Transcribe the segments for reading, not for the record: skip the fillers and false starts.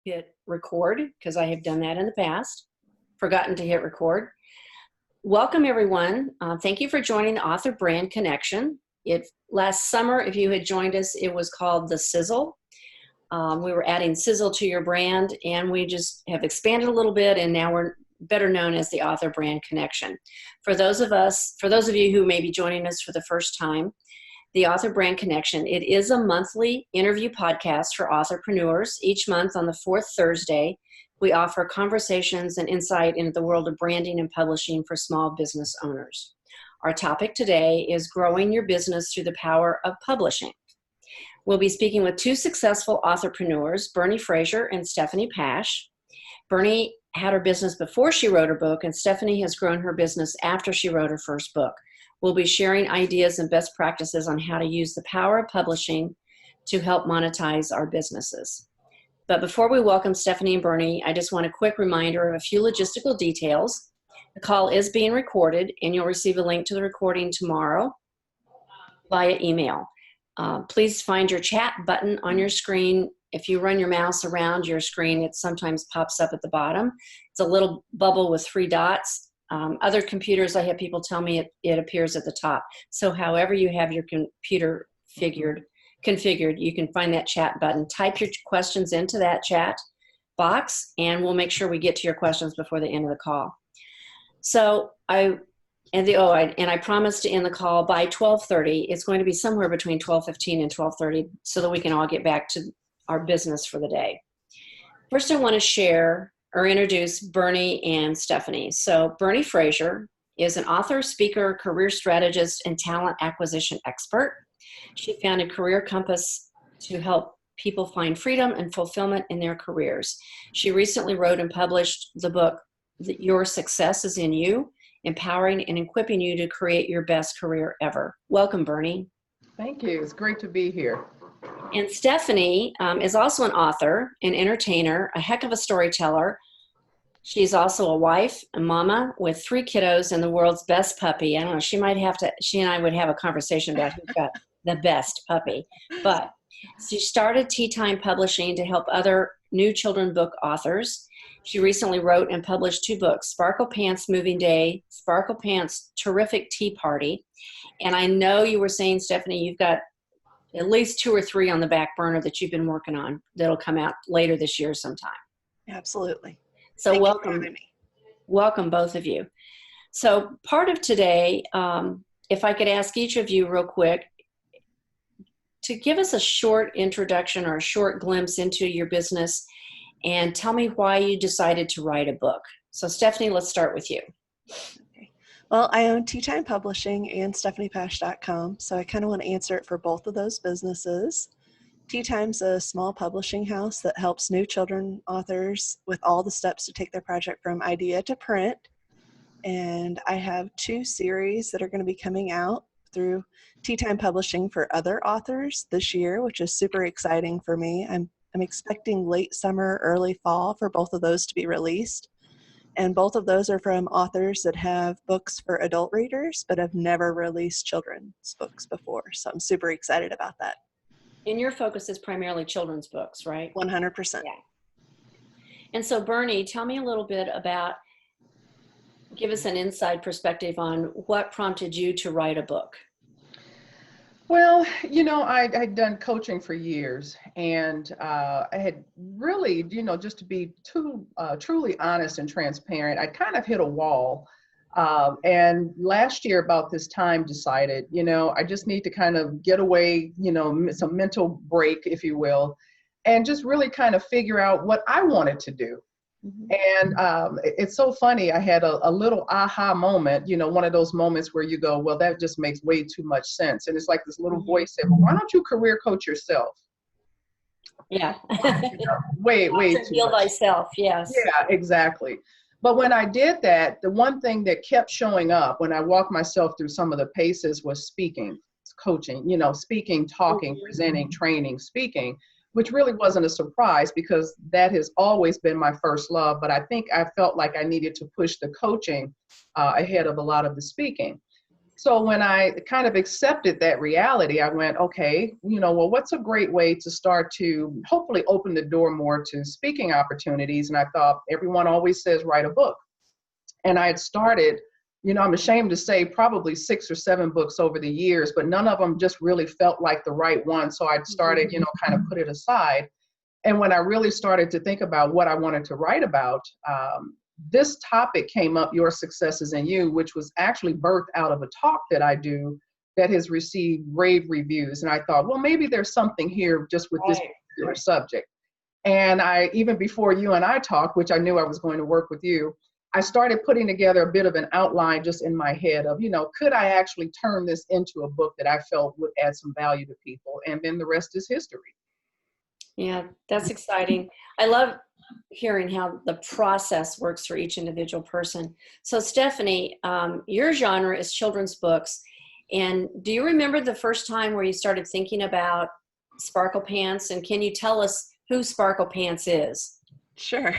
hit record because I have done that in the past, forgotten to hit record. Welcome everyone. Thank you for joining the Author Brand Connection. Last summer, if you had joined us, it was called The Sizzle. We were adding sizzle to your brand, and we just have expanded a little bit, and now we're better known as the Author Brand Connection. For those of you who may be joining us for the first time, the Author Brand Connection, it is a monthly interview podcast for authorpreneurs. Each month on the fourth Thursday, we offer conversations and insight into the world of branding and publishing for small business owners. Our topic today is growing your business through the power of publishing. We'll be speaking with two successful authorpreneurs, Bernie Frazier and Stephanie Paasch. Bernie had her business before she wrote her book, and Stephanie has grown her business after she wrote her first book. We'll be sharing ideas and best practices on how to use the power of publishing to help monetize our businesses. But before we welcome Stephanie and Bernie, I just want a quick reminder of a few logistical details. The call is being recorded, and you'll receive a link to the recording tomorrow via email. Please find your chat button on your screen. If you run your mouse around your screen, it sometimes pops up at the bottom. It's a little bubble with 3 dots. Other computers, I have people tell me it appears at the top. So however you have your computer configured, you can find that chat button. Type your questions into that chat box, and we'll make sure we get to your questions before the end of the call. So I promised to end the call by 12:30. It's going to be somewhere between 12:15 and 12:30 so that we can all get back to our business for the day. First, I want to share or introduce Bernie and Stephanie. So Bernie Frazier is an author, speaker, career strategist, and talent acquisition expert. She founded Career Compass to help people find freedom and fulfillment in their careers. She recently wrote and published the book, Your Success is in You, empowering and equipping you to create your best career ever. Welcome, Bernie. Thank you. It's great to be here. And Stephanie is also an author, an entertainer, a heck of a storyteller. She's also a wife, a mama with 3 kiddos and the world's best puppy. I don't know, she and I would have a conversation about who's got the best puppy. But she started Tea Time Publishing to help other new children book authors. She recently wrote and published 2 books, Sparkle Pants Moving Day, Sparkle Pants Terrific Tea Party. And I know you were saying, Stephanie, you've got at least 2 or 3 on the back burner that you've been working on that'll come out later this year sometime. Absolutely. So Thank welcome. you for having me. Welcome, both of you. So part of today, if I could ask each of you real quick to give us a short introduction or a short glimpse into your business and tell me why you decided to write a book. So Stephanie, let's start with you. Okay. Well, I own Tea Time Publishing and StephaniePaasch.com, so I kind of want to answer it for both of those businesses. Tea Time's a small publishing house that helps new children authors with all the steps to take their project from idea to print. And I have 2 series that are going to be coming out through Tea Time Publishing for other authors this year, which is super exciting for me. I'm expecting late summer, early fall for both of those to be released. And both of those are from authors that have books for adult readers, but have never released children's books before. So I'm super excited about that. And your focus is primarily children's books, right? 100%. Yeah. And so Bernie, tell me a little bit about, give us an inside perspective on what prompted you to write a book. Well, I'd done coaching for years, and I had really, just to be truly honest and transparent, I kind of hit a wall. And last year about this time decided, I just need to kind of get away, some mental break, if you will, and just really kind of figure out what I wanted to do. Mm-hmm. And it's so funny. I had a little aha moment, one of those moments where you go, well, that just makes way too much sense. And it's like this little voice said, well, why don't you career coach yourself? Yeah. Way too much. Thyself, yes. Yeah, exactly. But when I did that, the one thing that kept showing up when I walked myself through some of the paces was speaking, coaching, speaking, talking, presenting, training, speaking, which really wasn't a surprise because that has always been my first love. But I think I felt like I needed to push the coaching ahead of a lot of the speaking. So when I kind of accepted that reality, I went, okay, well, what's a great way to start to hopefully open the door more to speaking opportunities? And I thought, everyone always says, write a book. And I had started, I'm ashamed to say, probably 6 or 7 books over the years, but none of them just really felt like the right one. So I started, kind of put it aside. And when I really started to think about what I wanted to write about, this topic came up, Your Successes in You, which was actually birthed out of a talk that I do that has received rave reviews. And I thought, well, maybe there's something here just with this particular subject. And even before you and I talked, which I knew I was going to work with you, I started putting together a bit of an outline just in my head of, could I actually turn this into a book that I felt would add some value to people? And then the rest is history. Yeah, that's exciting. I love hearing how the process works for each individual person. So Stephanie, your genre is children's books. And do you remember the first time where you started thinking about Sparkle Pants? And can you tell us who Sparkle Pants is? Sure.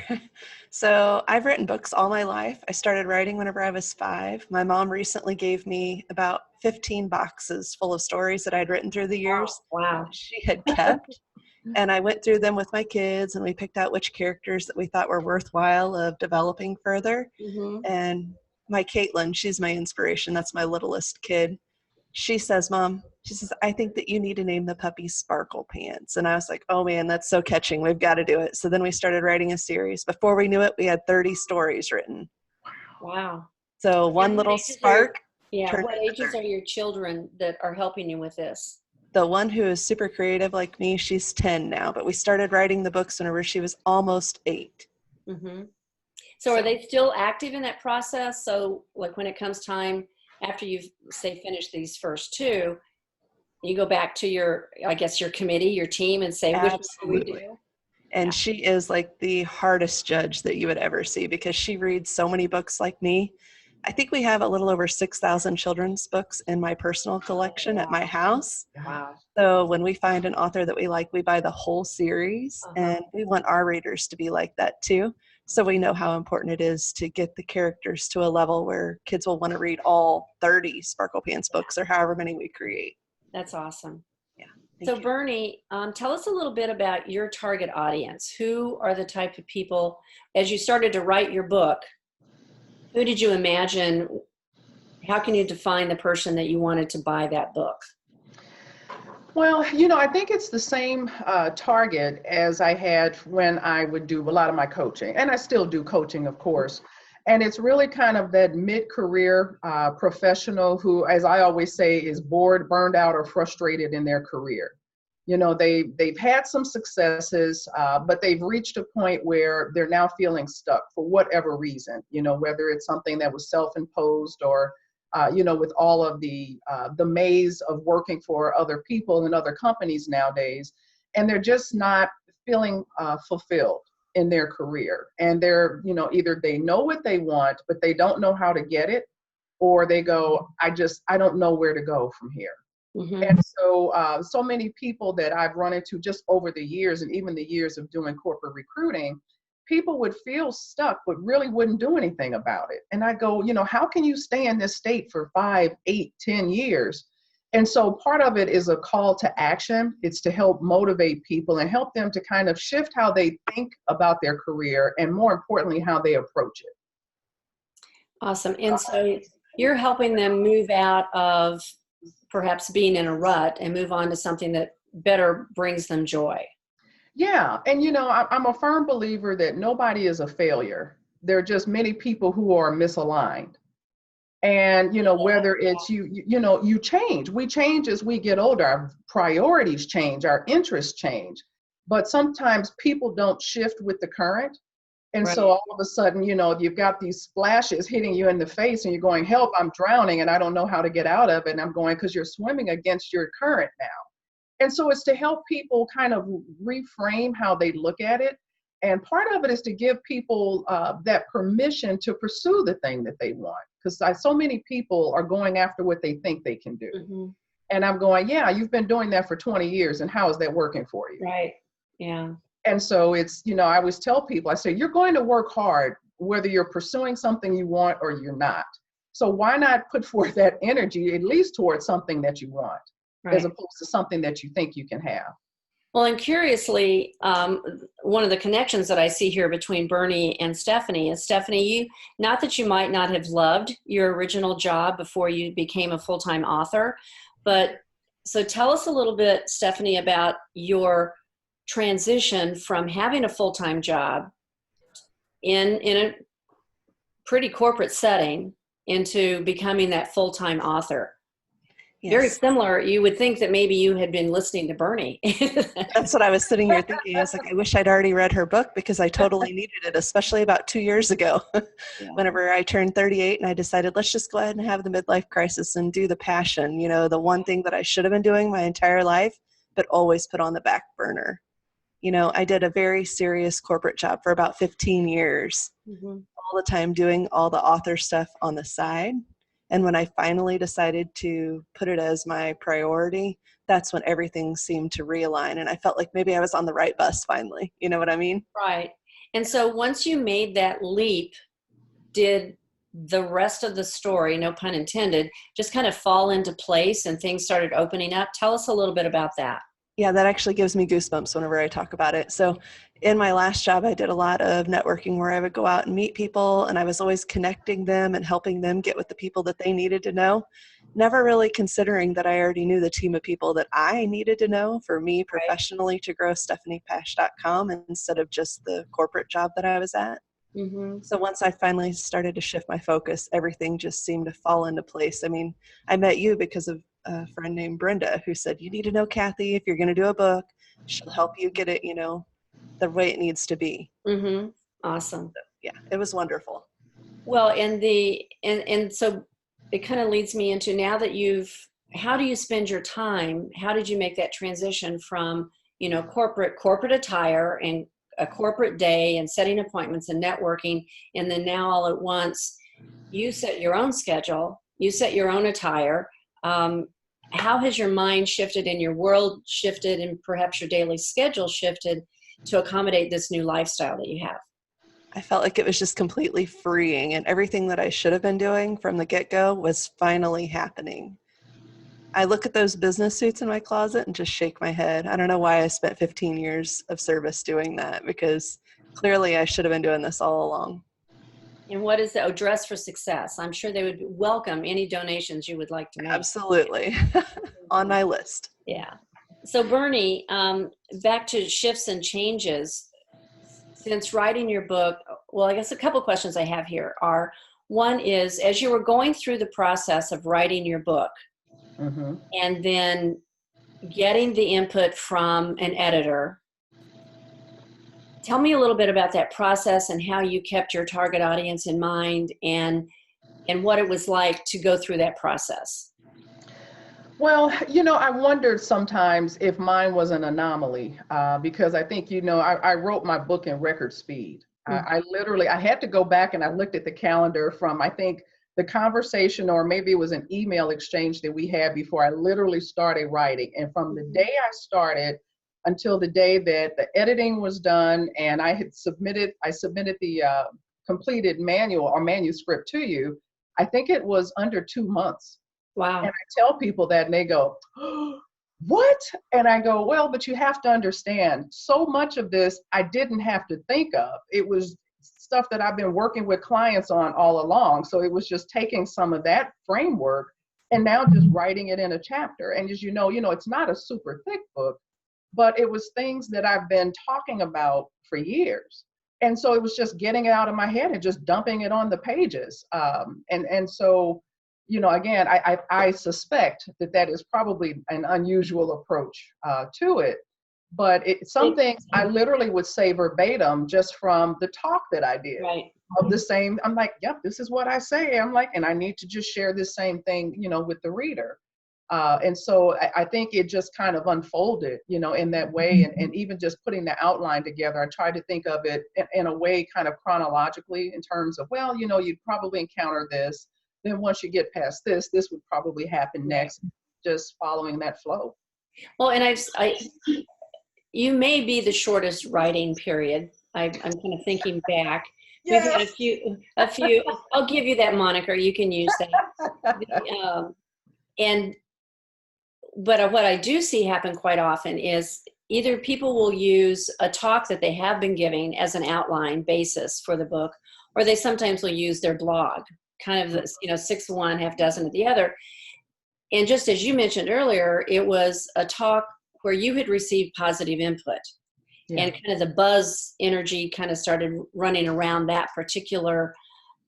So I've written books all my life. I started writing whenever I was 5. My mom recently gave me about 15 boxes full of stories that I'd written through the years. Wow. She had kept. And I went through them with my kids, and we picked out which characters that we thought were worthwhile of developing further. Mm-hmm. And my Caitlin, she's my inspiration. That's my littlest kid. She says, Mom, she says, I think that you need to name the puppy Sparkle Pants. And I was like, oh man, that's so catching. We've got to do it. So then we started writing a series. Before we knew it, we had 30 stories written. Wow. So one little spark. What ages are your children that are helping you with this? The one who is super creative like me, she's 10 now, but we started writing the books whenever she was almost 8. Mm-hmm. So are they still active in that process? So like when it comes time after you've, say, finished these first 2, you go back to your committee, your team, and say, which one do we do? And she is like the hardest judge that you would ever see because she reads so many books like me. I think we have a little over 6,000 children's books in my personal collection at my house. Wow. So when we find an author that we like, we buy the whole series, and we want our readers to be like that too. So we know how important it is to get the characters to a level where kids will want to read all 30 Sparkle Pants books or however many we create. That's awesome. Yeah. So Bernie, tell us a little bit about your target audience. Who are the type of people, as you started to write your book, who did you imagine? How can you define the person that you wanted to buy that book? Well, I think it's the same target as I had when I would do a lot of my coaching, and I still do coaching, of course. And it's really kind of that mid-career professional who, as I always say, is bored, burned out, or frustrated in their career. They've had some successes, but they've reached a point where they're now feeling stuck for whatever reason, whether it's something that was self-imposed or, with all of the maze of working for other people and other companies nowadays, and they're just not feeling fulfilled in their career. And they're, either they know what they want, but they don't know how to get it, or they go, I don't know where to go from here. Mm-hmm. And so, so many people that I've run into just over the years, and even the years of doing corporate recruiting, people would feel stuck, but really wouldn't do anything about it. And I go, how can you stay in this state for 5, 8, 10 years? And so part of it is a call to action. It's to help motivate people and help them to kind of shift how they think about their career, and more importantly, how they approach it. Awesome. And so you're helping them move out of perhaps being in a rut and move on to something that better brings them joy. Yeah. And, I'm a firm believer that nobody is a failure. There are just many people who are misaligned. And, whether it's you change, we change as we get older, our priorities change, our interests change, but sometimes people don't shift with the current. And so all of a sudden, you've got these splashes hitting you in the face and you're going, help, I'm drowning and I don't know how to get out of it. And I'm going, because you're swimming against your current now. And so it's to help people kind of reframe how they look at it. And part of it is to give people that permission to pursue the thing that they want. Because so many people are going after what they think they can do. Mm-hmm. And I'm going, yeah, you've been doing that for 20 years. And how is that working for you? Right. Yeah. And so it's, I always tell people, I say, you're going to work hard, whether you're pursuing something you want or you're not. So why not put forth that energy at least towards something that you want, as opposed to something that you think you can have? Well, and curiously, one of the connections that I see here between Bernie and Stephanie is, Stephanie, not that you might not have loved your original job before you became a full-time author, but so tell us a little bit, Stephanie, about your transition from having a full-time job in a pretty corporate setting into becoming that full-time author. Yes. Very similar. You would think that maybe you had been listening to Bernie. That's what I was sitting here thinking. I was like, I wish I'd already read her book, because I totally needed it, especially about 2 years ago, whenever I turned 38 and I decided, let's just go ahead and have the midlife crisis and do the passion, the one thing that I should have been doing my entire life, but always put on the back burner. I did a very serious corporate job for about 15 years, all the time doing all the author stuff on the side. And when I finally decided to put it as my priority, that's when everything seemed to realign. And I felt like maybe I was on the right bus finally. You know what I mean? Right. And so once you made that leap, did the rest of the story, no pun intended, just kind of fall into place and things started opening up? Tell us a little bit about that. Yeah, that actually gives me goosebumps whenever I talk about it. So in my last job, I did a lot of networking where I would go out and meet people, and I was always connecting them and helping them get with the people that they needed to know, never really considering that I already knew the team of people that I needed to know for me professionally to grow stephaniepaasch.com instead of just the corporate job that I was at. So once I finally started to shift my focus, everything just seemed to fall into place. I mean, I met you because of a friend named Brenda who said, you need to know Cathy if you're going to do a book. She'll help you get it, the way it needs to be. Awesome. So, yeah, it was wonderful. Well, and so it kind of leads me into, now that how do you spend your time? How did you make that transition from, corporate attire and a corporate day and setting appointments and networking, and then now all at once you set your own schedule, you set your own attire. How has your mind shifted and your world shifted, and perhaps your daily schedule shifted to accommodate this new lifestyle that you have? I felt like it was just completely freeing, and everything that I should have been doing from the get-go was finally happening. I look at those business suits in my closet and just shake my head. I don't know why I spent 15 years of service doing that, because clearly I should have been doing this all along. And what is the Dress for Success? I'm sure they would welcome any donations you would like to make. Absolutely. On my list. Yeah. So Bernie, back to shifts and changes. Since writing your book, well, I guess a couple questions I have here are, one is, as you were going through the process of writing your book, and then getting the input from an editor, tell me a little bit about that process and how you kept your target audience in mind, and what it was like to go through that process. Well, I wondered sometimes if mine was an anomaly, because I think, I wrote my book in record speed. I had to go back and I looked at the calendar from, I think, the conversation, or maybe it was an email exchange that we had before I literally started writing. And from the day I started until the day that the editing was done and I submitted the completed manual or manuscript to you, I think it was under 2 months. Wow. And I tell people that and they go, oh, what? And I go, well, but you have to understand, so much of this I didn't have to think of. It was stuff that I've been working with clients on all along. So it was just taking some of that framework and now just writing it in a chapter. And as you know, it's not a super thick book, but it was things that I've been talking about for years. And so it was just getting it out of my head and just dumping it on the pages. And so, again, I suspect that is probably an unusual approach to it. But some things I literally would say verbatim just from the talk that I did. Right. Of the same, I'm like, yep, this is what I say. I'm like, and I need to just share this same thing, with the reader. And so I think it just kind of unfolded, in that way. And even just putting the outline together, I tried to think of it in a way kind of chronologically in terms of, well, you'd probably encounter this. Then once you get past this would probably happen next, just following that flow. Well, and you may be the shortest writing period. I'm kind of thinking back, We've had Yes. a few. I'll give you that moniker. You can use that. And but what I do see happen quite often is either people will use a talk that they have been giving as an outline basis for the book, or they sometimes will use their blog, kind of this, 6 of one, half dozen of the other. And just as you mentioned earlier, it was a talk where you had received positive input. Yeah. And kind of the buzz energy kind of started running around that particular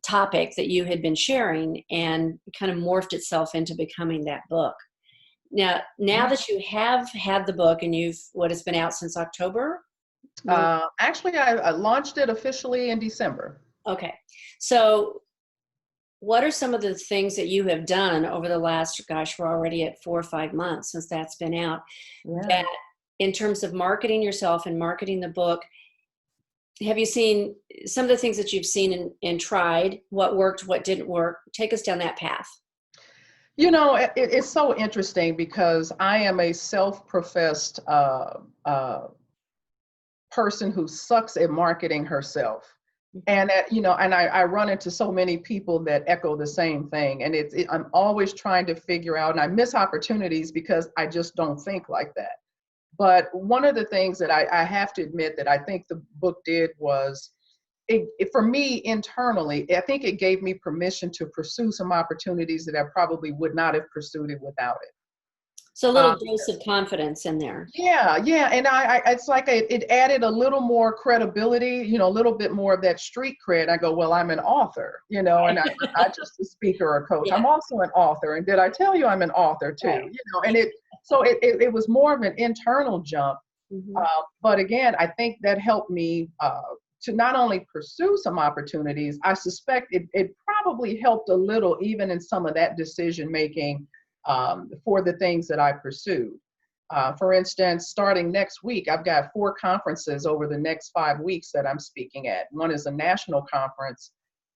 topic that you had been sharing, and kind of morphed itself into becoming that book. Now that you have had the book and it's been out since October? Actually, I launched it officially in December. Okay. So what are some of the things that you have done over the last, we're already at 4 or 5 months since that's been out, that in terms of marketing yourself and marketing the book, have you seen some of the things that you've seen and tried, what worked, what didn't work? Take us down that path. It's so interesting because I am a self-professed person who sucks at marketing herself. And I run into so many people that echo the same thing. And I'm always trying to figure out, and I miss opportunities because I just don't think like that. But one of the things that I have to admit that I think the book did was, for me internally, I think it gave me permission to pursue some opportunities that I probably would not have pursued it without it. So a little dose of confidence in there. Yeah. And it's like it added a little more credibility, a little bit more of that street cred. I go, well, I'm an author, and I'm not just a speaker or coach. Yeah. I'm also an author. And did I tell you I'm an author too? Right. And it was more of an internal jump. Mm-hmm. But again, I think that helped me to not only pursue some opportunities, I suspect it probably helped a little even in some of that decision making for the things that I pursued. For instance, starting next week, I've got 4 conferences over the next 5 weeks that I'm speaking at. One is a national conference.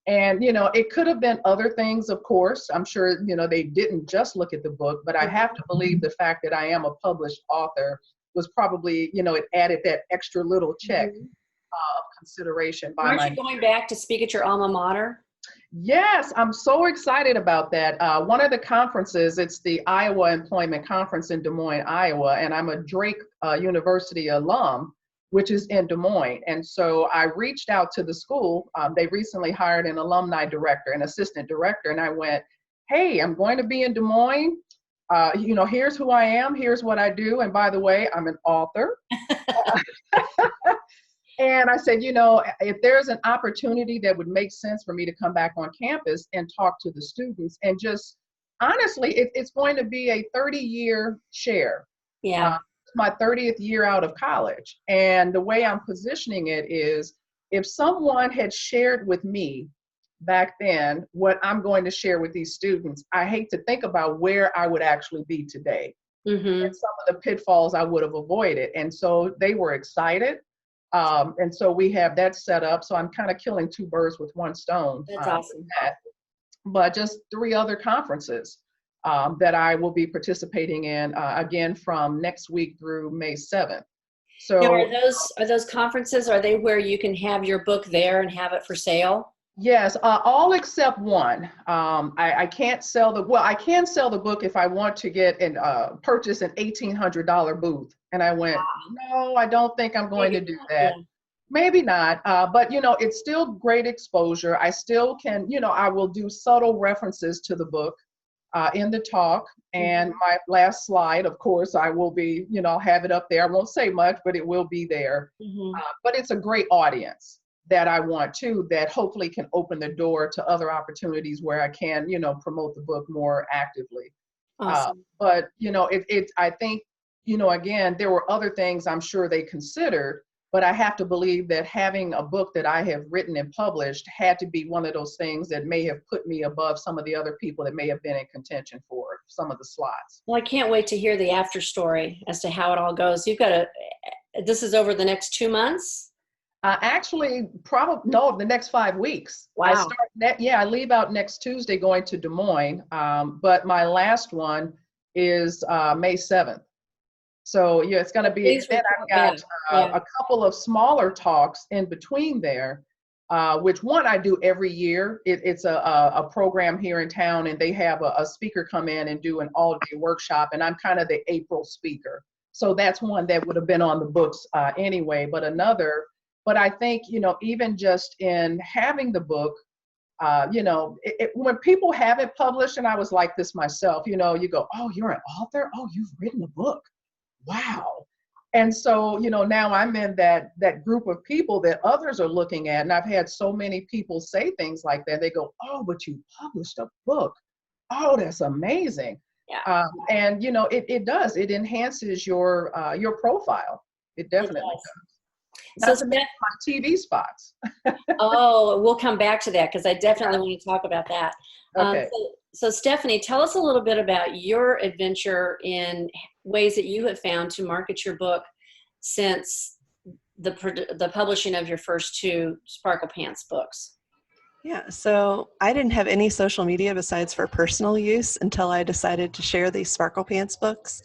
And, it could have been other things, of course. I'm sure, they didn't just look at the book, but I have to believe the fact that I am a published author was probably, it added that extra little check of consideration. Aren't you going back to speak at your alma mater? Yes, I'm so excited about that. One of the conferences, it's the Iowa Employment Conference in Des Moines, Iowa, and I'm a Drake University alum, which is in Des Moines. And so I reached out to the school. They recently hired an alumni director, an assistant director, and I went, hey, I'm going to be in Des Moines. Here's who I am, here's what I do. And by the way, I'm an author. And I said, if there's an opportunity that would make sense for me to come back on campus and talk to the students, and just honestly, it's going to be a 30-year share. Yeah. It's my 30th year out of college. And the way I'm positioning it is, if someone had shared with me back then what I'm going to share with these students, I hate to think about where I would actually be today. Mm-hmm. And some of the pitfalls I would have avoided. And so they were excited. And so we have that set up. So I'm kind of killing 2 birds with 1 stone. That's awesome. But just 3 other conferences that I will be participating in again from next week through May 7th. So now, are those conferences, are they where you can have your book there and have it for sale? Yes, all except one. I can't sell I can sell the book if I want to get and purchase an $1,800 booth. And I went, no, I don't think I'm going to do that. Yeah. Maybe not, but it's still great exposure. I still can, I will do subtle references to the book in the talk. And my last slide, of course, I will be, I'll have it up there. I won't say much, but it will be there. But it's a great audience that I want to, that hopefully can open the door to other opportunities where I can, promote the book more actively. Awesome. But, I think, again, there were other things I'm sure they considered, but I have to believe that having a book that I have written and published had to be one of those things that may have put me above some of the other people that may have been in contention for some of the slots. Well, I can't wait to hear the after story as to how it all goes. This is over the next 2 months? Actually, probably, no, the next 5 weeks. Wow. I leave out next Tuesday going to Des Moines, but my last one is May 7th. So yeah, it's going to be, then I've got a couple of smaller talks in between there which one I do every year. It's a program here in town, and they have a speaker come in and do an all-day workshop, and I'm kind of the April speaker. So that's one that would have been on the books anyway, but I think, even just in having the book, when people have it published, and I was like this myself, you go, oh, you're an author? Oh, you've written a book. Wow. And so, now I'm in that group of people that others are looking at. And I've had so many people say things like that. They go, oh, but you published a book. Oh, that's amazing. Yeah. And, it does. It enhances your profile. It definitely does. Not to mention my TV spots. Oh, we'll come back to that because I definitely want to talk about that. Okay. So Stephanie, tell us a little bit about your adventure in ways that you have found to market your book since the publishing of your first two Sparkle Pants books. Yeah, so I didn't have any social media besides for personal use until I decided to share these Sparkle Pants books.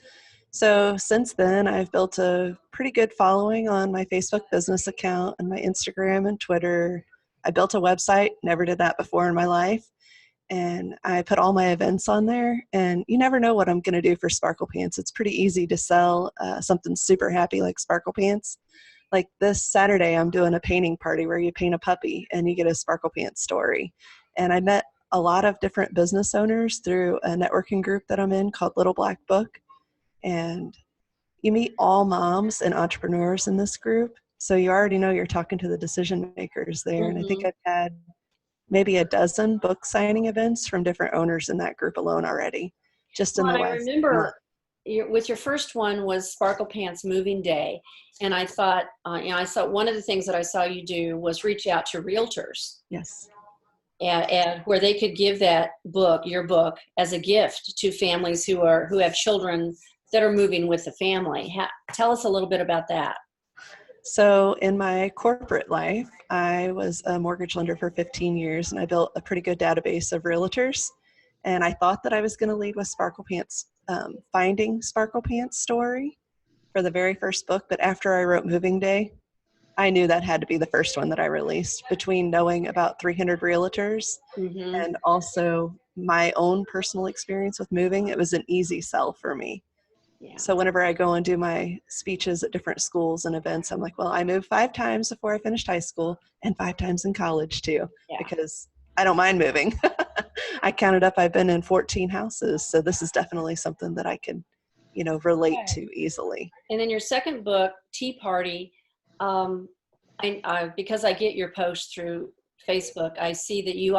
So since then, I've built a pretty good following on my Facebook business account and my Instagram and Twitter. I built a website, never did that before in my life. And I put all my events on there, and you never know what I'm going to do for Sparkle Pants. It's pretty easy to sell something super happy like Sparkle Pants. Like this Saturday, I'm doing a painting party where you paint a puppy and you get a Sparkle Pants story. And I met a lot of different business owners through a networking group that I'm in called Little Black Book. And you meet all moms and entrepreneurs in this group. So you already know you're talking to the decision makers there. Mm-hmm. And I think I've had maybe a dozen book signing events from different owners in that group alone already, just in the last I remember month. With your first one was Sparkle Pants Moving Day. And I thought, I saw one of the things that I saw you do was reach out to realtors. Yes. And where they could give that book, your book, as a gift to families who have children that are moving with the family. Tell us a little bit about that. So in my corporate life, I was a mortgage lender for 15 years, and I built a pretty good database of realtors. And I thought that I was going to lead with Sparkle Pants, finding Sparkle Pants story for the very first book. But after I wrote Moving Day, I knew that had to be the first one that I released. Between knowing about 300 realtors Mm-hmm. and also my own personal experience with moving, it was an easy sell for me. Yeah. So whenever I go and do my speeches at different schools and events, I'm like, well, I moved 5 times before I finished high school and 5 times in college too, because I don't mind moving. I counted up, I've been in 14 houses. So this is definitely something that I can, relate to easily. And then your second book, Tea Party, because I get your posts through Facebook, I see that you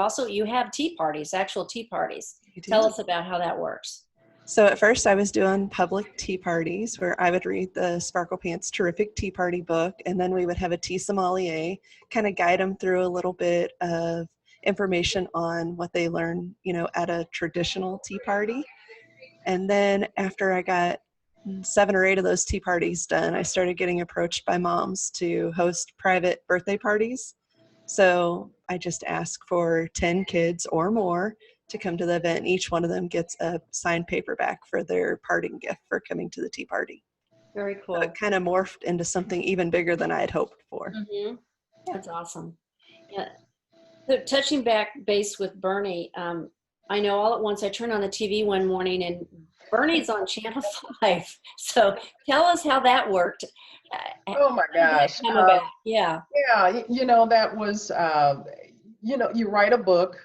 have tea parties, actual tea parties. Tell us about how that works. So at first I was doing public tea parties where I would read the Sparkle Pants Terrific Tea Party book, and then we would have a tea sommelier kind of guide them through a little bit of information on what they learn, at a traditional tea party. And then after I got 7 or 8 of those tea parties done, I started getting approached by moms to host private birthday parties. So I just ask for 10 kids or more to come to the event, and each one of them gets a signed paperback for their parting gift for coming to the tea party. Very cool. So it kind of morphed into something even bigger than I had hoped for. Mm-hmm. That's awesome. Yeah. So touching back base with Bernie, I know all at once I turned on the TV one morning and Bernie's on Channel 5. So tell us how that worked. Oh my gosh. Yeah. Yeah, that was, you write a book.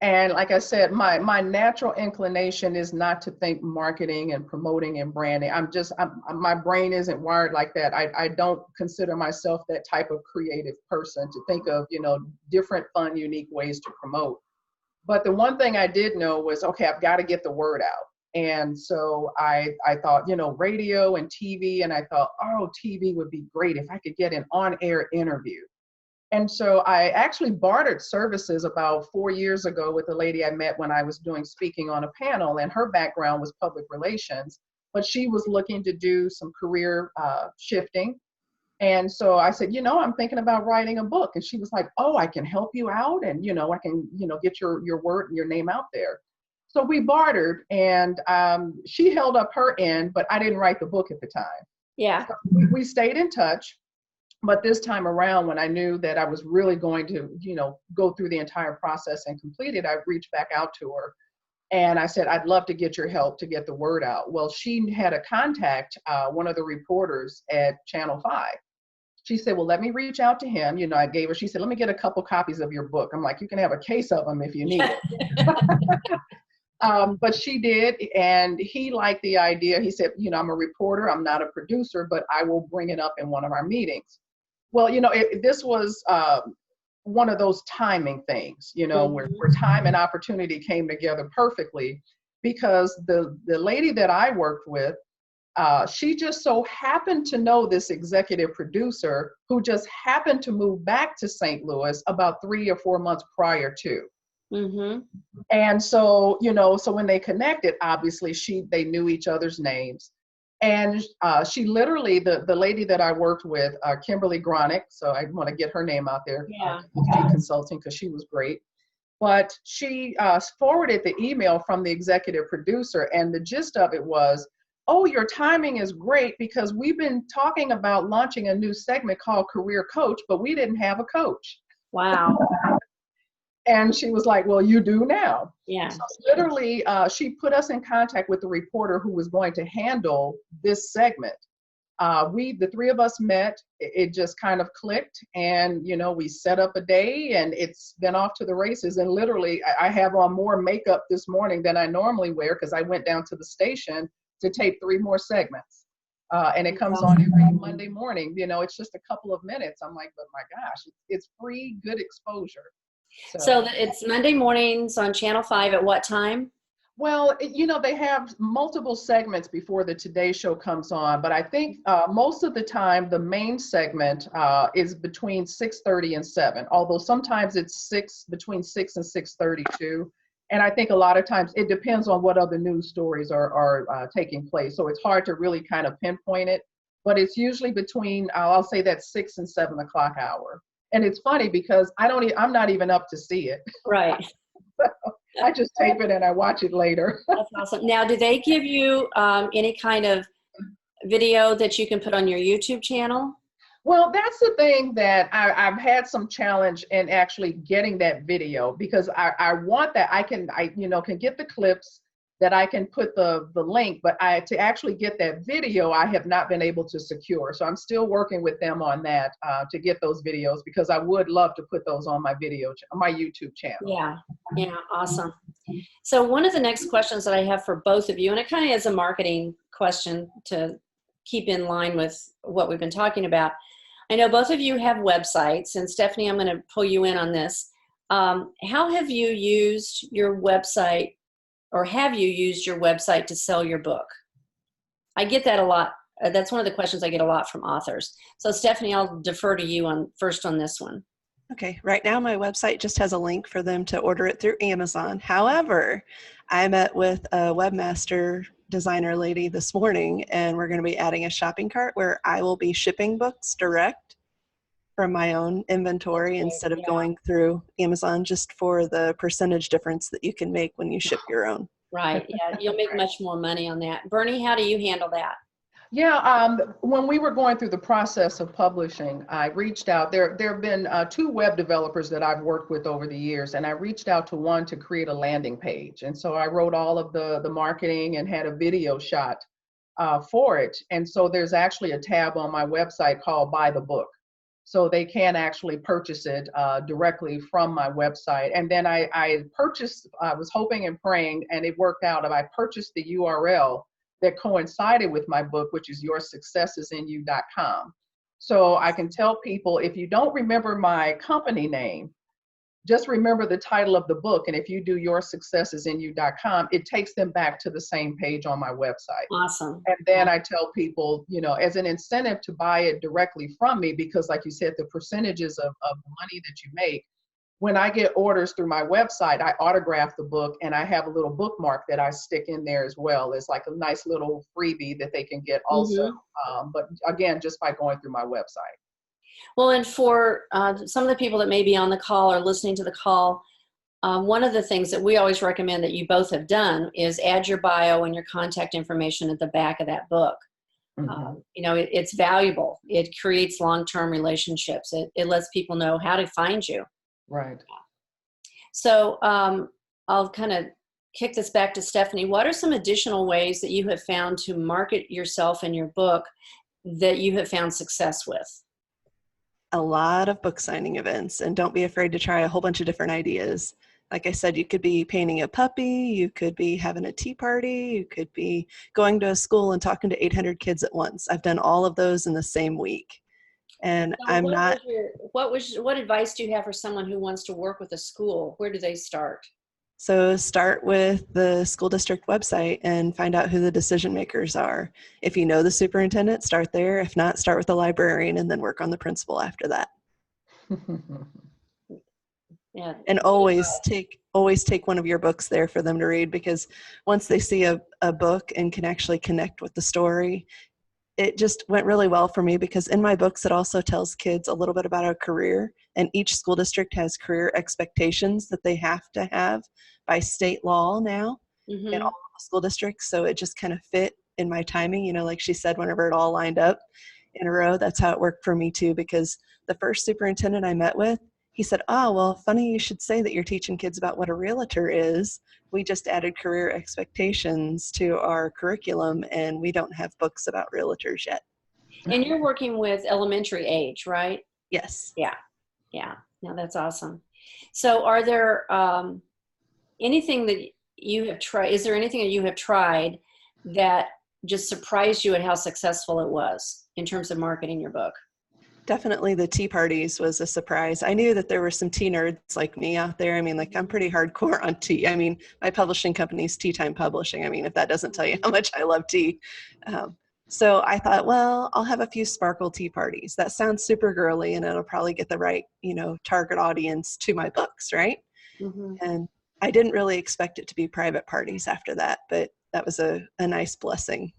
And like I said, my natural inclination is not to think marketing and promoting and branding. My brain isn't wired like that. I don't consider myself that type of creative person to think of, different, fun, unique ways to promote. But the one thing I did know was, okay, I've got to get the word out. And so I thought, radio and TV, and I thought, oh, TV would be great if I could get an on-air interview. And so I actually bartered services about 4 years ago with a lady I met when I was speaking on a panel, and her background was public relations, but she was looking to do some career shifting. And so I said, I'm thinking about writing a book. And she was like, oh, I can help you out. And, I can, get your word and your name out there. So we bartered, and she held up her end, but I didn't write the book at the time. Yeah. So we stayed in touch. But this time around, when I knew that I was really going to, go through the entire process and complete it, I reached back out to her. And I said, I'd love to get your help to get the word out. Well, she had a contact, one of the reporters at Channel 5. She said, well, let me reach out to him. She said, let me get a couple copies of your book. I'm like, you can have a case of them if you need it. But she did, and he liked the idea. He said, I'm a reporter, I'm not a producer, but I will bring it up in one of our meetings. Well, this was one of those timing things, where time and opportunity came together perfectly, because the lady that I worked with, she just so happened to know this executive producer who just happened to move back to St. Louis about 3 or 4 months prior to. Mm-hmm. And so, so when they connected, obviously they knew each other's names. And she literally, the lady that I worked with, Kimberly Gronick, so I want to get her name out there, consulting, because she was great. But she forwarded the email from the executive producer, and the gist of it was, oh, your timing is great, because we've been talking about launching a new segment called Career Coach, but we didn't have a coach. Wow. And she was like, well, you do now. Yeah. So literally, she put us in contact with the reporter who was going to handle this segment. The three of us met, it just kind of clicked, and, we set up a day, and it's been off to the races. And literally, I have on more makeup this morning than I normally wear, because I went down to the station to tape 3 more segments. And it comes on every Monday morning. It's just a couple of minutes. I'm like, but my gosh, it's free, good exposure. So it's Monday mornings on Channel 5 at what time? Well, they have multiple segments before the Today Show comes on, but I think most of the time the main segment is between 6:30 and 7, although sometimes it's between 6 and 6:32. And I think a lot of times it depends on what other news stories are taking place. So it's hard to really kind of pinpoint it, but it's usually between, I'll say that 6 and 7 o'clock hour. And it's funny because I'm not even up to see it. Right. I just tape it and I watch it later. That's awesome. Now, do they give you any kind of video that you can put on your YouTube channel? Well, that's the thing that I've had some challenge in actually getting that video, because I want that. I can get the clips that I can put the link, but to actually get that video, I have not been able to secure. So I'm still working with them on that to get those videos, because I would love to put those on my my YouTube channel. Yeah, awesome. So one of the next questions that I have for both of you, and it kind of is a marketing question to keep in line with what we've been talking about. I know both of you have websites, and Stephanie, I'm going to pull you in on this. How have you used your website, or have you used your website to sell your book? I get that a lot. That's one of the questions I get a lot from authors. So Stephanie, I'll defer to you first on this one. Okay, right now my website just has a link for them to order it through Amazon. However, I met with a webmaster designer lady this morning, and we're going to be adding a shopping cart where I will be shipping books direct from my own inventory instead of going through Amazon, just for the percentage difference that you can make when you ship your own. Right, yeah, you'll make much more money on that. Bernie, how do you handle that? Yeah, when we were going through the process of publishing, I reached out. There have been 2 web developers that I've worked with over the years, and I reached out to one to create a landing page. And so I wrote all of the marketing and had a video shot for it. And so there's actually a tab on my website called Buy the Book. So they can actually purchase it directly from my website. And then I was hoping and praying, and it worked out. I purchased the URL that coincided with my book, which is yoursuccessesinYou.com. So I can tell people, if you don't remember my company name, just remember the title of the book. And if you do yoursuccessesinYou.com, it takes them back to the same page on my website. Awesome. And then I tell people, as an incentive to buy it directly from me, because like you said, the percentages of the money that you make, when I get orders through my website, I autograph the book, and I have a little bookmark that I stick in there as well. It's like a nice little freebie that they can get also. But again, just by going through my website. Well, and for some of the people that may be on the call or listening to the call, one of the things that we always recommend that you both have done is add your bio and your contact information at the back of that book. Mm-hmm. It's valuable. It creates long-term relationships. It lets people know how to find you. Right. So I'll kind of kick this back to Stephanie. What are some additional ways that you have found to market yourself and your book that you have found success with? A lot of book signing events, and don't be afraid to try a whole bunch of different ideas. Like I said, you could be painting a puppy, you could be having a tea party, you could be going to a school and talking to 800 kids at once. I've done all of those in the same week. And So I'm not, what advice do you have for someone who wants to work with a school? Where do they start? so start with the school district website and find out who the decision makers are. If you know the superintendent, start there. If not, start with the librarian and then work on the principal after that. Yeah. And always take one of your books there for them to read, because once they see a book and can actually connect with the story, it just went really well for me, because in my books it also tells kids a little bit about our career, and each school district has career expectations that they have to have by state law now in all Mm-hmm. of the school districts. So it just kind of fit in my timing, like she said, whenever it all lined up in a row. That's how it worked for me too, because the first superintendent I met with, he said, "Oh, well, funny you should say that you're teaching kids about what a realtor is. We just added career expectations to our curriculum, and we don't have books about realtors yet." And you're working with elementary age, right? Yes. Yeah. Yeah. No, that's awesome. So are there anything that you have tried? Is there anything that you have tried that just surprised you at how successful it was in terms of marketing your book? Definitely the tea parties was a surprise. I knew that there were some tea nerds like me out there. I mean, like, I'm pretty hardcore on tea. I mean, my publishing company is Tea Time Publishing. I mean, if that doesn't tell you how much I love tea. So I thought, well, I'll have a few sparkle tea parties. That sounds super girly, and it'll probably get the right, target audience to my books, right? Mm-hmm. And I didn't really expect it to be private parties after that, but that was a nice blessing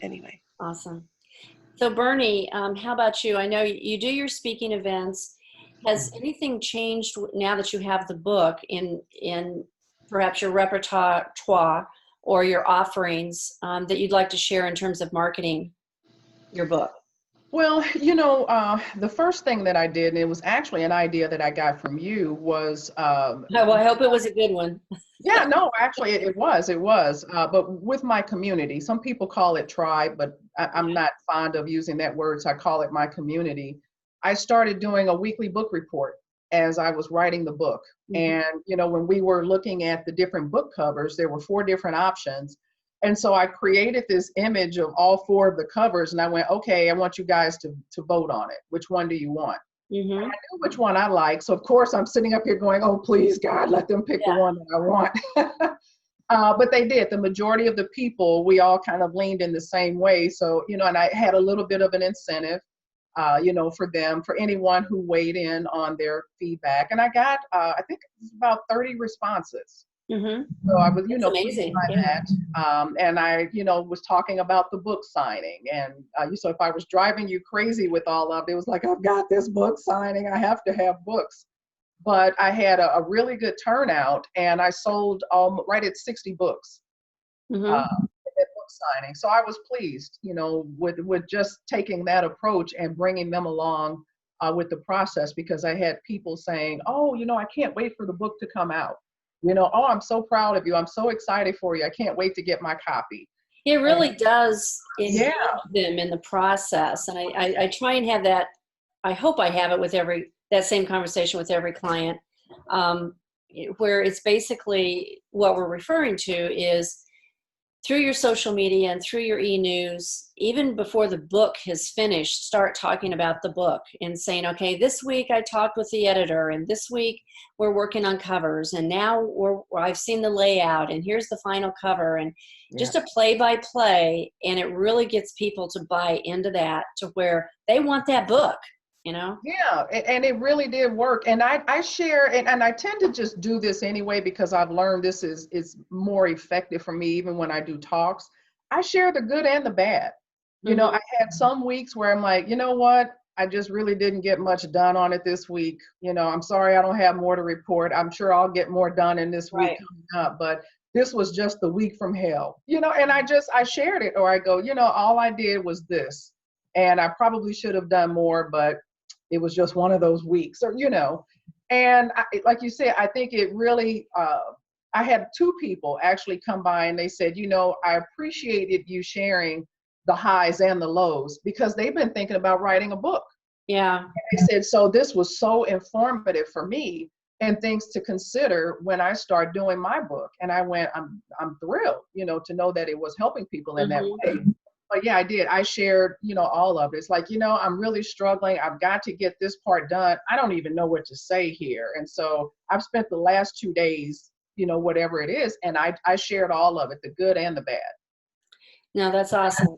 anyway. Awesome. So Bernie, how about you? I know you do your speaking events. Has anything changed now that you have the book in perhaps your repertoire or your offerings that you'd like to share in terms of marketing your book? Well, the first thing that I did, and it was actually an idea that I got from you, was Well, I hope it was a good one. yeah, no, actually, it was. But with my community, some people call it tribe, but I'm not fond of using that word, so I call it my community. I started doing a weekly book report as I was writing the book. Mm-hmm. And, when we were looking at the different book covers, there were 4 different options. And so I created this image of all 4 of the covers, and I went, okay, I want you guys to vote on it. Which one do you want? Mm-hmm. I knew which one I like. So of course I'm sitting up here going, oh, please God, let them pick the Yeah. one that I want. But they did. The majority of the people, we all kind of leaned in the same way. So, and I had a little bit of an incentive, for them, for anyone who weighed in on their feedback. And I got, I think it was about 30 responses. Mm-hmm. So I was, That's pleased amazing. by Yeah. that. And I, was talking about the book signing. And so if I was driving you crazy with all of it, it was like, I've got this book signing. I have to have books. But I had a really good turnout, and I sold right at 60 books Mm-hmm. at book signing. So I was pleased, with just taking that approach and bringing them along with the process, because I had people saying, oh, I can't wait for the book to come out. Oh, I'm so proud of you. I'm so excited for you. I can't wait to get my copy. It really does engage Yeah. them in the process. And I try and have that, I hope I have it with that same conversation with every client, where it's basically what we're referring to is through your social media and through your e-news, even before the book has finished, start talking about the book and saying, okay, this week I talked with the editor, and this week we're working on covers, and now I've seen the layout, and here's the final cover, and just a play-by-play, and it really gets people to buy into that, to where they want that book. Yeah, and it really did work. And I share, and I tend to just do this anyway, because I've learned this is more effective for me, even when I do talks. I share the good and the bad. Mm-hmm. I had some weeks where I'm like, you know what? I just really didn't get much done on it this week. I'm sorry I don't have more to report. I'm sure I'll get more done in this week Right. coming up. But this was just the week from hell, and I shared it, or I go, all I did was this, and I probably should have done more, but it was just one of those weeks, or, and like you said, I think it really, I had two people actually come by and they said, I appreciated you sharing the highs and the lows, because they've been thinking about writing a book. Yeah. And they said, so this was so informative for me and things to consider when I start doing my book. And I went, I'm thrilled, to know that it was helping people in that way. But yeah, I did. I shared, all of it. It's like, I'm really struggling. I've got to get this part done. I don't even know what to say here. And so I've spent the last 2 days, whatever it is. And I shared all of it, the good and the bad. No, that's awesome.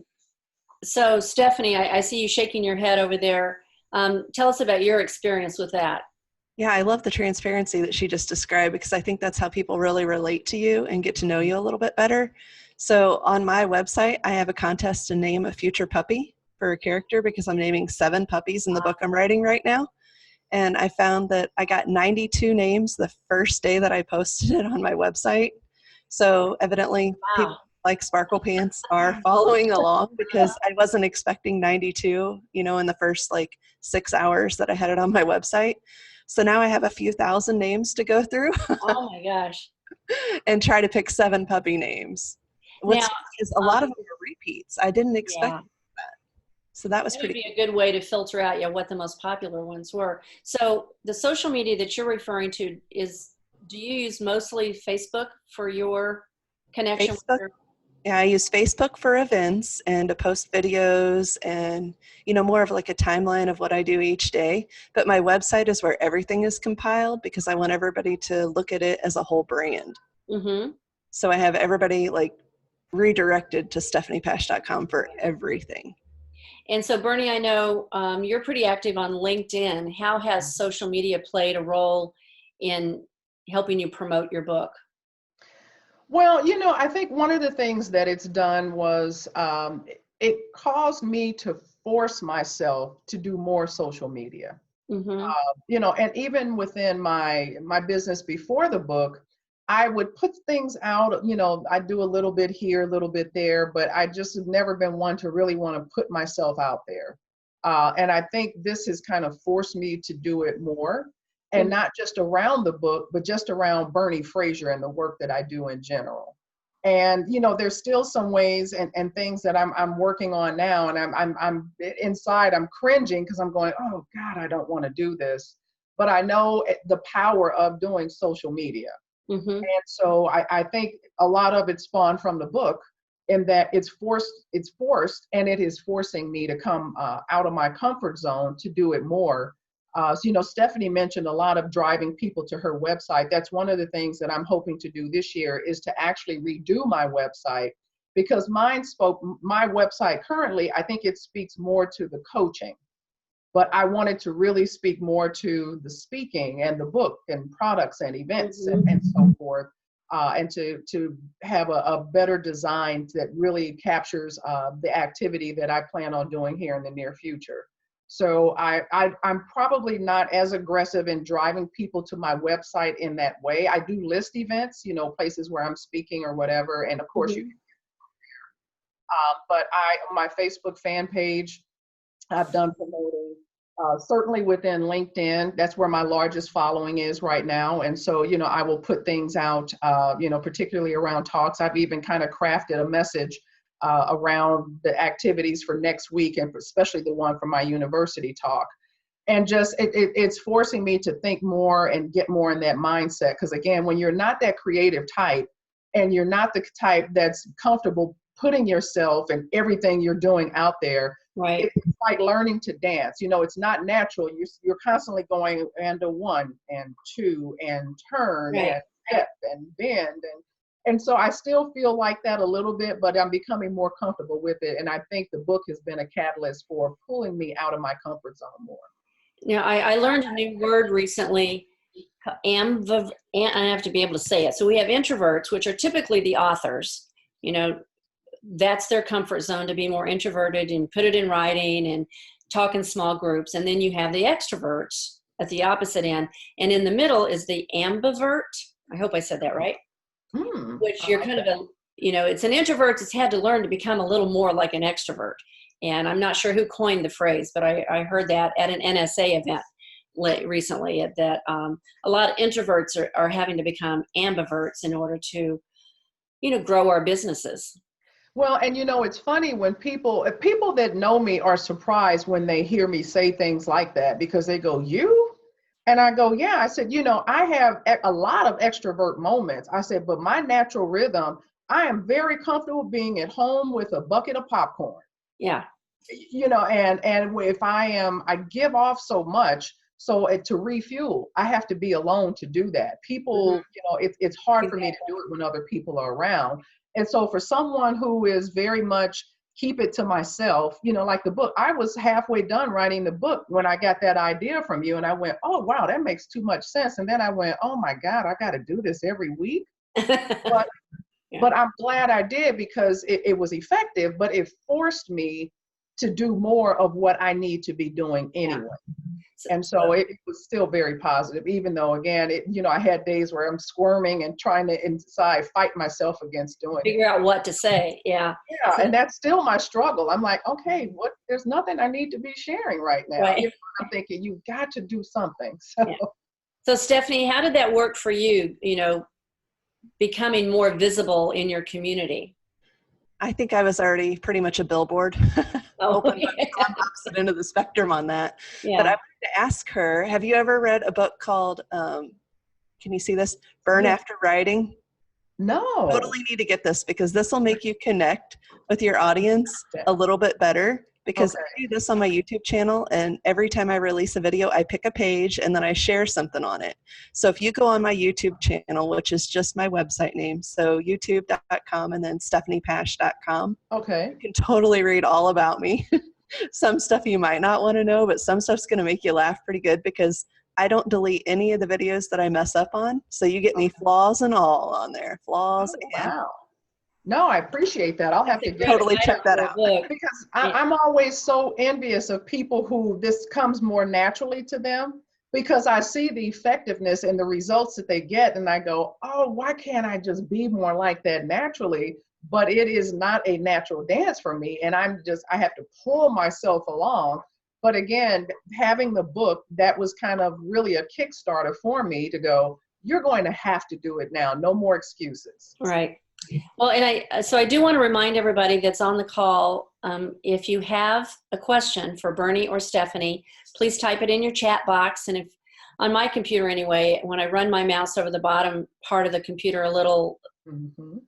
So Stephanie, I see you shaking your head over there. Tell us about your experience with that. Yeah, I love the transparency that she just described, because I think that's how people really relate to you and get to know you a little bit better. So on my website, I have a contest to name a future puppy for a character, because I'm naming 7 puppies in the book I'm writing right now. And I found that I got 92 names the first day that I posted it on my website. So evidently people like Sparkle Pants are following along, because I wasn't expecting 92, in the first 6 hours that I had it on my website. So now I have a few thousand names to go through. Oh my gosh. And try to pick 7 puppy names. What's Now, is a lot of them are repeats. I didn't expect that. So that was that would pretty be a good way to filter out what the most popular ones were. So the social media that you're referring to do you use mostly Facebook for your connection? Facebook. Yeah, I use Facebook for events and to post videos and, more of a timeline of what I do each day. But my website is where everything is compiled, because I want everybody to look at it as a whole brand. Mm-hmm. So I have everybody redirected to stephaniepaasch.com for everything. And so Bernie, I know you're pretty active on LinkedIn. How has social media played a role in helping you promote your book? Well, I think one of the things that it's done was it caused me to force myself to do more social media. Mm-hmm. And even within my business before the book, I would put things out, I do a little bit here, a little bit there, but I just have never been one to really want to put myself out there. And I think this has kind of forced me to do it more. And not just around the book, but just around Bernie Frazier and the work that I do in general. And, there's still some ways and things that I'm working on now. And I'm inside, I'm cringing, because I'm going, oh God, I don't want to do this. But I know the power of doing social media. Mm-hmm. And so I think a lot of it spawned from the book, in that it's forced, and it is forcing me to come out of my comfort zone to do it more. So, Stephanie mentioned a lot of driving people to her website. That's one of the things that I'm hoping to do this year, is to actually redo my website, because my website currently, I think it speaks more to the coaching, but I wanted to really speak more to the speaking and the book and products and events and so forth, and to have a better design that really captures the activity that I plan on doing here in the near future. So I'm probably not as aggressive in driving people to my website in that way. I do list events, places where I'm speaking or whatever, and of course you can get there. But my Facebook fan page, I've done promoting. Certainly within LinkedIn, that's where my largest following is right now. And so, I will put things out, particularly around talks. I've even kind of crafted a message around the activities for next week, and especially the one for my university talk. And just it's forcing me to think more and get more in that mindset. Because again, when you're not that creative type, and you're not the type that's comfortable putting yourself and everything you're doing out there, right? It's like learning to dance. It's not natural. You're constantly going and a 1 and 2 and turn and step and bend and so I still feel like that a little bit, but I'm becoming more comfortable with it. And I think the book has been a catalyst for pulling me out of my comfort zone more. Now, I learned a new word recently, and I have to be able to say it. So we have introverts, which are typically the authors. That's their comfort zone, to be more introverted and put it in writing and talk in small groups. And then you have the extroverts at the opposite end. And in the middle is the ambivert. I hope I said that right. which you're kind of a, it's an introvert that's had to learn to become a little more like an extrovert. And I'm not sure who coined the phrase, but I heard that at an NSA event recently, that a lot of introverts are having to become ambiverts in order to, grow our businesses. Well, and it's funny when if people that know me are surprised when they hear me say things like that, because they go, "You?" And I go, "Yeah." I said, I have a lot of extrovert moments. I said, but my natural rhythm, I am very comfortable being at home with a bucket of popcorn. Yeah. And if I give off so much, so to refuel, I have to be alone to do that. People, it's hard for me to do it when other people are around. And so for someone who is very much keep it to myself, like the book, I was halfway done writing the book when I got that idea from you, and I went, oh, wow, that makes too much sense. And then I went, oh my God, I got to do this every week. But But I'm glad I did, because it was effective, but it forced me to do more of what I need to be doing anyway. And so it was still very positive, even though, again, I had days where I'm squirming and trying to inside fight myself against doing it. Figure out what to say. Yeah. Yeah. And that's still my struggle. I'm like, okay, there's nothing I need to be sharing right now. Right. Even when I'm thinking you've got to do something. So Stephanie, how did that work for you? Becoming more visible in your community? I think I was already pretty much a billboard. Oh, Open on opposite end of the spectrum on that. Yeah. But I wanted to ask her, have you ever read a book called, can you see this? Burn After Writing? No. Totally need to get this, because this will make you connect with your audience a little bit better. Because I do this on my YouTube channel, and every time I release a video, I pick a page and then I share something on it. So if you go on my YouTube channel, which is just my website name, so youtube.com and then stephaniePaasch.com. Okay. You can totally read all about me. Some stuff you might not want to know, but some stuff's going to make you laugh pretty good, because I don't delete any of the videos that I mess up on. So you get me flaws and all on there. Flaws. Wow. No, I appreciate that. I'll have to totally check that out. Because I'm always so envious of people who this comes more naturally to them, because I see the effectiveness and the results that they get, and I go, oh, why can't I just be more like that naturally? But it is not a natural dance for me, and I have to pull myself along. But again, having the book, that was kind of really a Kickstarter for me to go, you're going to have to do it now. No more excuses. Right. Well, and I do want to remind everybody that's on the call, if you have a question for Bernie or Stephanie, please type it in your chat box. And if on my computer anyway, when I run my mouse over the bottom part of the computer, a little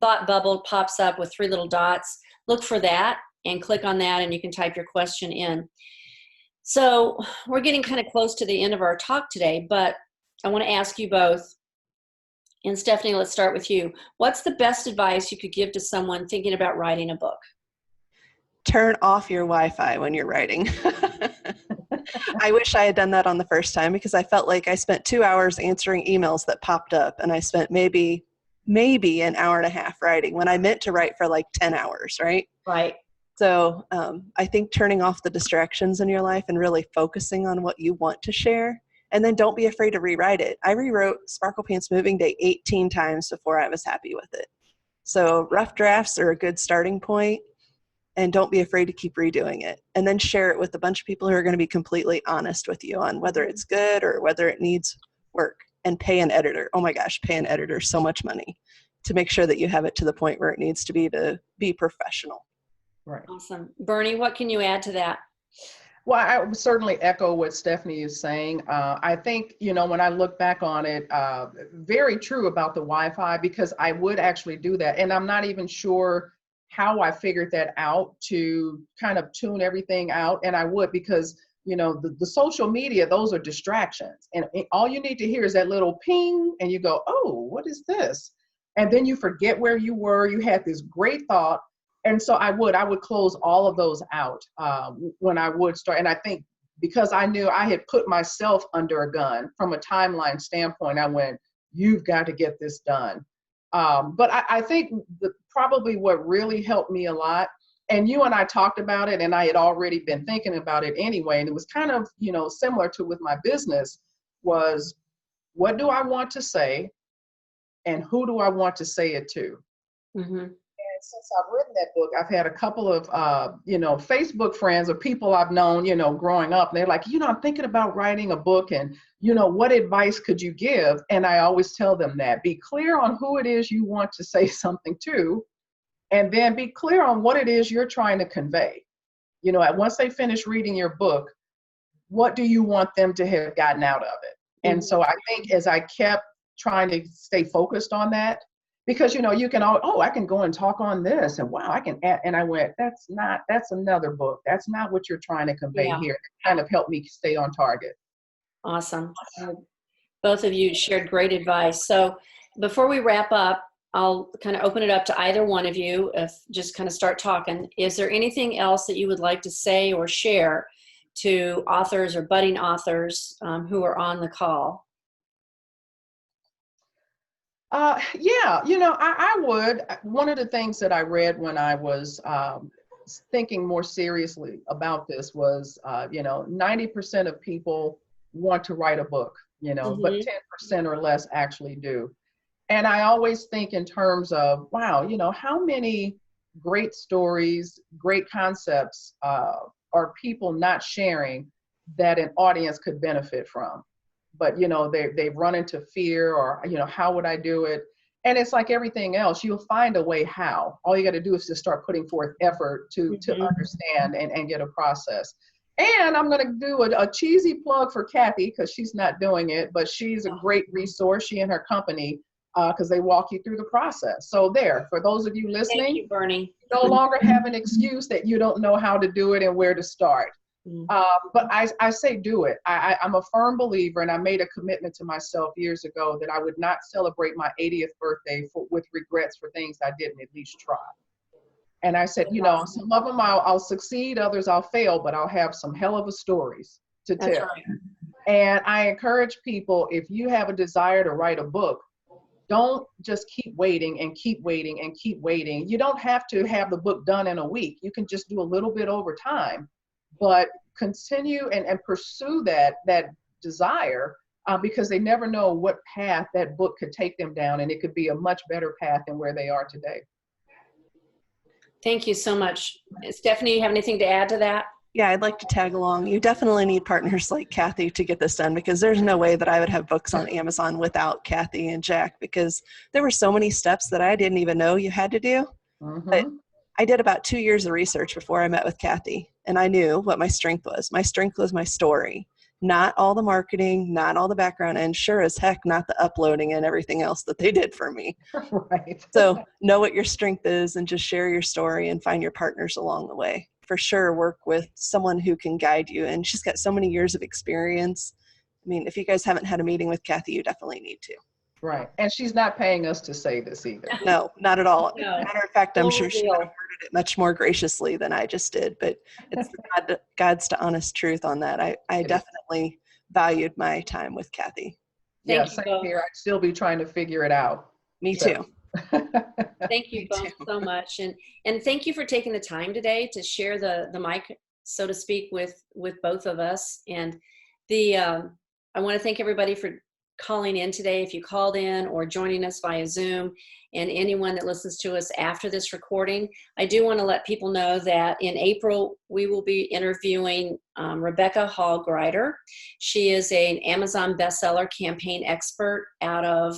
thought bubble pops up with 3 little dots. Look for that and click on that, and you can type your question in. So we're getting kind of close to the end of our talk today, but I want to ask you both. And Stephanie, let's start with you. What's the best advice you could give to someone thinking about writing a book? Turn off your Wi-Fi when you're writing. I wish I had done that on the first time, because I felt like I spent 2 hours answering emails that popped up, and I spent maybe an hour and a half writing when I meant to write for like 10 hours, right? Right. So I think turning off the distractions in your life and really focusing on what you want to share. And then don't be afraid to rewrite it. I rewrote Sparkle Pants Moving Day 18 times before I was happy with it. So rough drafts are a good starting point, and don't be afraid to keep redoing it. And then share it with a bunch of people who are going to be completely honest with you on whether it's good or whether it needs work. And pay an editor. Oh my gosh, pay an editor so much money to make sure that you have it to the point where it needs to be professional. Right. Awesome. Bernie, what can you add to that? Well, I would certainly echo what Stephanie is saying. I think, when I look back on it, very true about the Wi-Fi, because I would actually do that. And I'm not even sure how I figured that out to kind of tune everything out. And I would, because, the social media, those are distractions. And all you need to hear is that little ping, and you go, oh, what is this? And then you forget where you were. You had this great thought. And so I would close all of those out when I would start. And I think because I knew I had put myself under a gun from a timeline standpoint, I went, you've got to get this done. But I think probably what really helped me a lot, and you and I talked about it, and I had already been thinking about it anyway, and it was kind of, similar to with my business, was what do I want to say? and who do I want to say it to? Mm-hmm. And since I've written that book, I've had a couple of, Facebook friends or people I've known, growing up. And they're like, I'm thinking about writing a book, and, what advice could you give? And I always tell them that be clear on who it is you want to say something to, and then be clear on what it is you're trying to convey. Once they finish reading your book, what do you want them to have gotten out of it? And so I think as I kept trying to stay focused on that, because, you can, I can go and talk on this, and wow, I can add, and I went, that's another book. That's not what you're trying to convey here. It kind of helped me stay on target. Awesome. Both of you shared great advice. So before we wrap up, I'll kind of open it up to either one of you, if just kind of start talking. Is there anything else that you would like to say or share to authors or budding authors who are on the call? I would. One of the things that I read when I was thinking more seriously about this was, 90% of people want to write a book, but 10% or less actually do. And I always think in terms of, wow, how many great stories, great concepts are people not sharing that an audience could benefit from? But, they've run into fear, or, how would I do it? And it's like everything else, you'll find a way how. All you got to do is just start putting forth effort to understand and get a process. And I'm going to do a cheesy plug for Cathy, because she's not doing it, but she's a great resource, she and her company, because they walk you through the process. So there, for those of you listening, Thank you, Bernie. You no longer have an excuse that you don't know how to do it and where to start. But I say do it. I'm a firm believer, and I made a commitment to myself years ago that I would not celebrate my 80th birthday with regrets for things I didn't at least try. And I said, some of them I'll succeed, others I'll fail, but I'll have some hell of a stories to tell. That's right. And I encourage people, if you have a desire to write a book, don't just keep waiting and keep waiting and keep waiting. You don't have to have the book done in a week. You can just do a little bit over time, but continue and pursue that desire, because they never know what path that book could take them down, and it could be a much better path than where they are today. Thank you so much. Stephanie, you have anything to add to that? Yeah, I'd like to tag along. You definitely need partners like Cathy to get this done, because there's no way that I would have books on Amazon without Cathy and Jack, because there were so many steps that I didn't even know you had to do. But I did about 2 years of research before I met with Cathy, and I knew what my strength was. My strength was my story, not all the marketing, not all the background, and sure as heck not the uploading and everything else that they did for me. Right. So know what your strength is and just share your story and find your partners along the way. For sure, work with someone who can guide you. And she's got so many years of experience. I mean, if you guys haven't had a meeting with Cathy, you definitely need to. Right. And she's not paying us to say this either. No, not at all. No. Matter of fact, I'm sure she would have worded it much more graciously than I just did. But it's God's to honest truth on that. I definitely valued my time with Cathy. Yeah, same here. I'd still be trying to figure it out. Me too. Thank you both so much. And thank you for taking the time today to share the mic, so to speak, with both of us. And I want to thank everybody for calling in today, if you called in or joining us via Zoom, and anyone that listens to us after this recording. I do want to let people know that in April, we will be interviewing Rebecca Hallgreiter. She is an Amazon bestseller campaign expert out of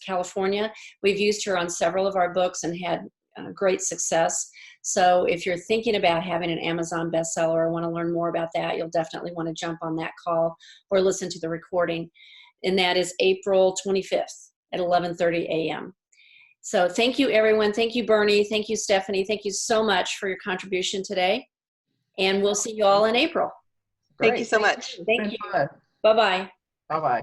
California. We've used her on several of our books and had great success. So if you're thinking about having an Amazon bestseller or want to learn more about that, you'll definitely want to jump on that call or listen to the recording. And that is April 25th at 11:30 a.m. So thank you, everyone. Thank you, Bernie. Thank you, Stephanie. Thank you so much for your contribution today. And we'll see you all in April. Thank you so much. Thank you. Bye-bye. Bye-bye.